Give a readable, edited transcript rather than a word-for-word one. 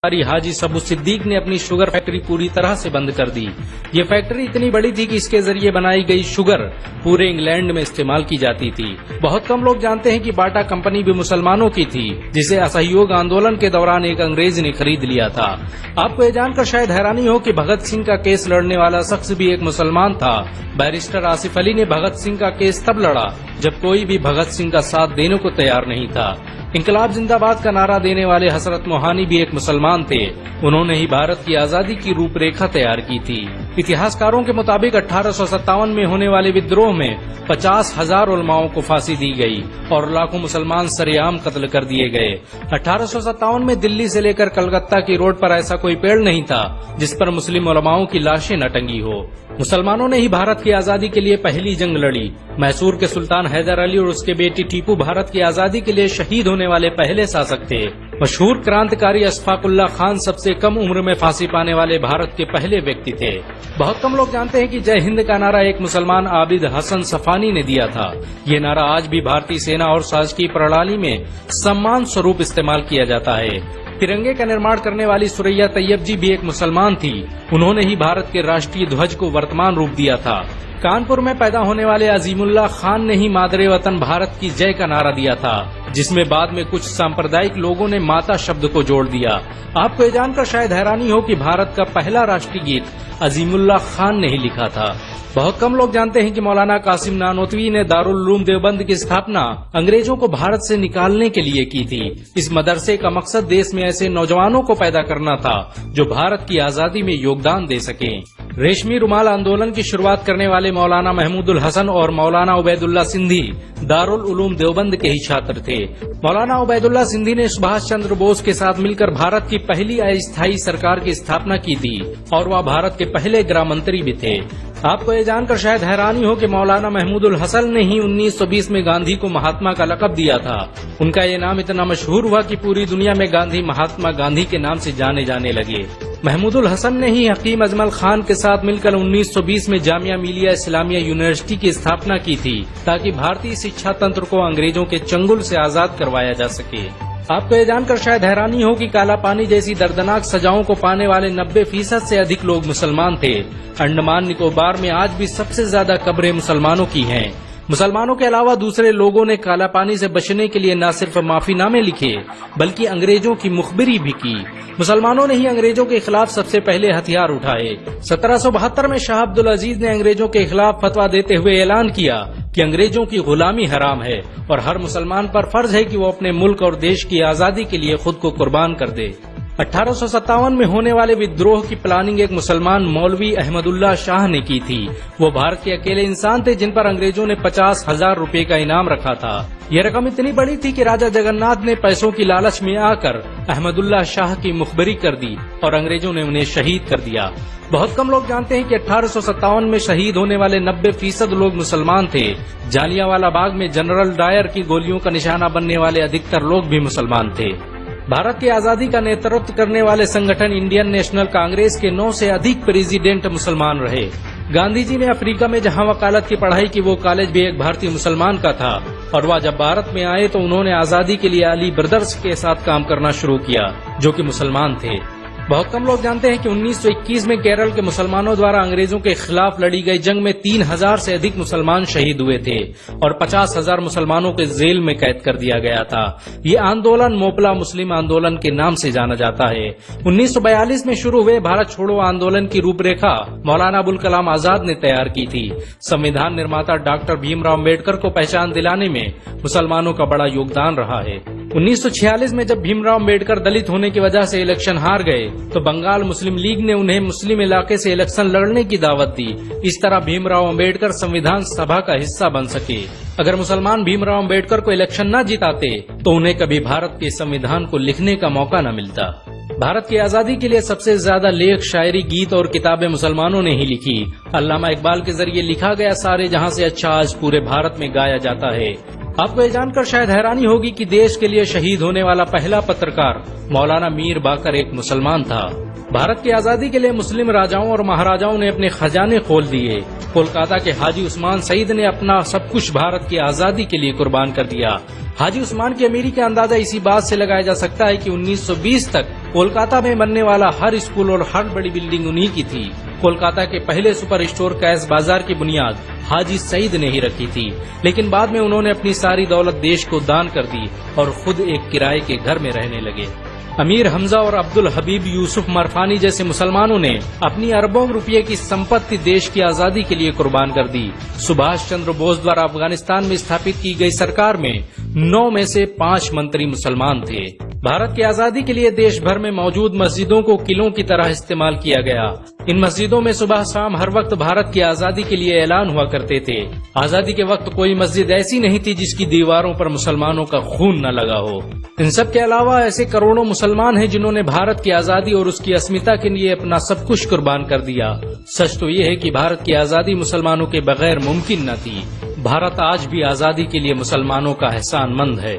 हाजी सबू सिद्दीक ने अपनी शुगर फैक्ट्री पूरी तरह से बंद कर दी। ये फैक्ट्री इतनी बड़ी थी कि इसके जरिए बनाई गई शुगर पूरे इंग्लैंड में इस्तेमाल की जाती थी। बहुत कम लोग जानते हैं कि बाटा कंपनी भी मुसलमानों की थी, जिसे असहयोग आंदोलन के दौरान एक अंग्रेज ने खरीद लिया था। आपको ये जानकर शायद हैरानी हो कि भगत सिंह का केस लड़ने वाला शख्स भी एक मुसलमान था। बैरिस्टर आसिफ अली ने भगत सिंह का केस तब लड़ा जब कोई भी भगत सिंह का साथ देने को तैयार नहीं था। इंकलाब जिंदाबाद का नारा देने वाले हजरत मोहानी भी एक मुसलमान थे। उन्होंने ही भारत की आजादी की रूपरेखा तैयार की थी। इतिहासकारों के मुताबिक 1857 में होने वाले विद्रोह में 50,000 उलमाओं को फांसी दी गई और लाखों मुसलमान सरेआम कत्ल कर दिए गए। 1857 में दिल्ली से लेकर कलकत्ता की रोड पर ऐसा कोई पेड़ नहीं था जिस पर मुस्लिम उलमाओं की लाशें न टंगी हो। मुसलमानों ने ही भारत की आजादी के लिए पहली जंग लड़ी। मैसूर के सुल्तान हैदर अली और उसके बेटी टीपू भारत की आजादी के लिए शहीद होने वाले पहले शासक थे। मशहूर क्रांतिकारी अशफाकुल्लाह खान सबसे कम उम्र में फांसी पाने वाले भारत के पहले व्यक्ति थे। बहुत कम लोग जानते हैं कि जय हिंद का नारा एक मुसलमान आबिद हसन सफानी ने दिया था। ये नारा आज भी भारतीय सेना और शासकीय प्रणाली में सम्मान स्वरूप इस्तेमाल किया जाता है। तिरंगे का निर्माण करने वाली सुरैया तैयब जी भी एक मुसलमान थी। उन्होंने ही भारत के राष्ट्रीय ध्वज को वर्तमान रूप दिया था। कानपुर में पैदा होने वाले अजीमुल्लाह खान ने ही मादरे वतन भारत की जय का नारा दिया था, जिसमें बाद में कुछ सांप्रदायिक लोगों ने माता शब्द को जोड़ दिया। आपको ये जानकर शायद हैरानी हो कि भारत का पहला राष्ट्रीय गीत अजीमुल्लाह खान ने ही लिखा था। बहुत कम लोग जानते हैं कि मौलाना कासिम नानोतवी ने दारुल उलूम देवबंद की स्थापना अंग्रेजों को भारत से निकालने के लिए की थी। इस मदरसे का मकसद देश में ऐसे नौजवानों को पैदा करना था जो भारत की आजादी में योगदान दे सकें। रेशमी रुमाल आंदोलन की शुरुआत करने वाले मौलाना महमूदुल हसन और मौलाना उबैदुल्ला सिंधी दारुल उलूम देवबंद के ही छात्र थे। मौलाना उबैदुल्ला सिंधी ने सुभाष चंद्र बोस के साथ मिलकर भारत की पहली अस्थायी सरकार की स्थापना की थी और वह भारत के पहले गृह मंत्री भी थे। आपको ये जानकर शायद हैरानी हो कि मौलाना महमूदुल हसन ने ही 1920 में गांधी को महात्मा का लक़ब दिया था। उनका ये नाम इतना मशहूर हुआ कि पूरी दुनिया में गांधी महात्मा गांधी के नाम से जाने जाने लगे। महमूदुल हसन ने ही हकीम अजमल खान के साथ मिलकर 1920 में जामिया मिलिया इस्लामिया यूनिवर्सिटी की स्थापना की थी, ताकि भारतीय शिक्षा तंत्र को अंग्रेजों के चंगुल से आजाद करवाया जा सके। आपको ये जानकर शायद हैरानी हो कि काला पानी जैसी दर्दनाक सजाओं को पाने वाले 90% से अधिक लोग मुसलमान थे। अंडमान निकोबार में आज भी सबसे ज्यादा कब्रें मुसलमानों की हैं। मुसलमानों के अलावा दूसरे लोगों ने काला पानी से बचने के लिए न सिर्फ माफीनामे लिखे बल्कि अंग्रेजों की मुखबिरी भी की। मुसलमानों ने ही अंग्रेजों के खिलाफ सबसे पहले हथियार उठाए। 1772 में शाह अब्दुल अजीज ने अंग्रेजों के खिलाफ फतवा देते हुए ऐलान किया कि अंग्रेजों की गुलामी हराम है और हर मुसलमान पर फर्ज है कि वो अपने मुल्क और देश की आजादी के लिए खुद को कुर्बान कर दे। 1857 में होने वाले विद्रोह की प्लानिंग एक मुसलमान मौलवी अहमदुल्ला शाह ने की थी। वो भारत के अकेले इंसान थे जिन पर अंग्रेजों ने 50,000 रुपए का इनाम रखा था। यह रकम इतनी बड़ी थी कि राजा जगन्नाथ ने पैसों की लालच में आकर अहमदुल्ला शाह की मुखबिरी कर दी और अंग्रेजों ने उन्हें शहीद कर दिया। बहुत कम लोग जानते हैं कि 1857 में शहीद होने वाले 90% लोग मुसलमान थे। जालियांवाला बाग में जनरल डायर की गोलियों का निशाना बनने वाले अधिकतर लोग भी मुसलमान थे। भारत की आजादी का नेतृत्व करने वाले संगठन इंडियन नेशनल कांग्रेस के 9 से अधिक प्रेसिडेंट मुसलमान रहे। गांधी जी ने अफ्रीका में जहां वकालत की पढ़ाई की, वो कॉलेज भी एक भारतीय मुसलमान का था और वह जब भारत में आए तो उन्होंने आजादी के लिए अली ब्रदर्स के साथ काम करना शुरू किया, जो कि मुसलमान थे। बहुत कम लोग जानते हैं कि 1921 में केरल के मुसलमानों द्वारा अंग्रेजों के खिलाफ लड़ी गई जंग में 3000 से अधिक मुसलमान शहीद हुए थे और 50,000 मुसलमानों के जेल में कैद कर दिया गया था। ये आंदोलन मोपला मुस्लिम आंदोलन के नाम से जाना जाता है। 1942 में शुरू हुए भारत छोड़ो आंदोलन की रूपरेखा मौलाना अबुल कलाम आजाद ने तैयार की थी। संविधान निर्माता डॉक्टर भीमराव अम्बेडकर को पहचान दिलाने में मुसलमानों का बड़ा योगदान रहा है। 1946 में जब भीमराव अम्बेडकर दलित होने की वजह से इलेक्शन हार गए तो बंगाल मुस्लिम लीग ने उन्हें मुस्लिम इलाके से इलेक्शन लड़ने की दावत दी। इस तरह भीमराव अम्बेडकर संविधान सभा का हिस्सा बन सके। अगर मुसलमान भीमराव अम्बेडकर को इलेक्शन न जिताते तो उन्हें कभी भारत के संविधान को लिखने का मौका न मिलता। भारत की आजादी के लिए सबसे ज्यादा लेख, शायरी, गीत और किताबें मुसलमानों ने ही लिखी। अल्लामा इकबाल के जरिए लिखा गया सारे जहां से अच्छा आज पूरे भारत में गाया जाता है। आपको ये जानकर शायद हैरानी होगी कि देश के लिए शहीद होने वाला पहला पत्रकार मौलाना मीर बाकर एक मुसलमान था। भारत की आजादी के लिए मुस्लिम राजाओं और महाराजाओं ने अपने खजाने खोल दिए। कोलकाता के हाजी उस्मान सईद ने अपना सब कुछ भारत की आजादी के लिए कुर्बान कर दिया। हाजी उस्मान की अमीरी का अंदाजा इसी बात से लगाया जा सकता है कि 1920 तक कोलकाता में बनने वाला हर स्कूल और हर बड़ी बिल्डिंग उन्हीं की थी। कोलकाता के पहले सुपर स्टोर कैश बाजार की बुनियाद हाजी सईद ने ही रखी थी, लेकिन बाद में उन्होंने अपनी सारी दौलत देश को दान कर दी और खुद एक किराए के घर में रहने लगे। अमीर हमजा और अब्दुल हबीब यूसुफ मरफानी जैसे मुसलमानों ने अपनी अरबों रुपये की संपत्ति देश की आजादी के लिए कुर्बान कर दी। सुभाष चंद्र बोस द्वारा अफगानिस्तान में स्थापित की गई सरकार में 9 में से 5 मंत्री मुसलमान थे। भारत की आजादी के लिए देश भर में मौजूद मस्जिदों को किलों की तरह इस्तेमाल किया गया। इन मस्जिदों में सुबह शाम हर वक्त भारत की आजादी के लिए ऐलान हुआ करते थे। आजादी के वक्त कोई मस्जिद ऐसी नहीं थी जिसकी दीवारों पर मुसलमानों का खून न लगा हो। इन सब के अलावा ऐसे करोड़ों मुसलमान हैं जिन्होंने भारत की आजादी और उसकी अस्मिता के लिए अपना सब कुछ कुर्बान कर दिया। सच तो ये है कि भारत की आजादी मुसलमानों के बगैर मुमकिन न थी। भारत आज भी आजादी के लिए मुसलमानों का एहसानमंद है।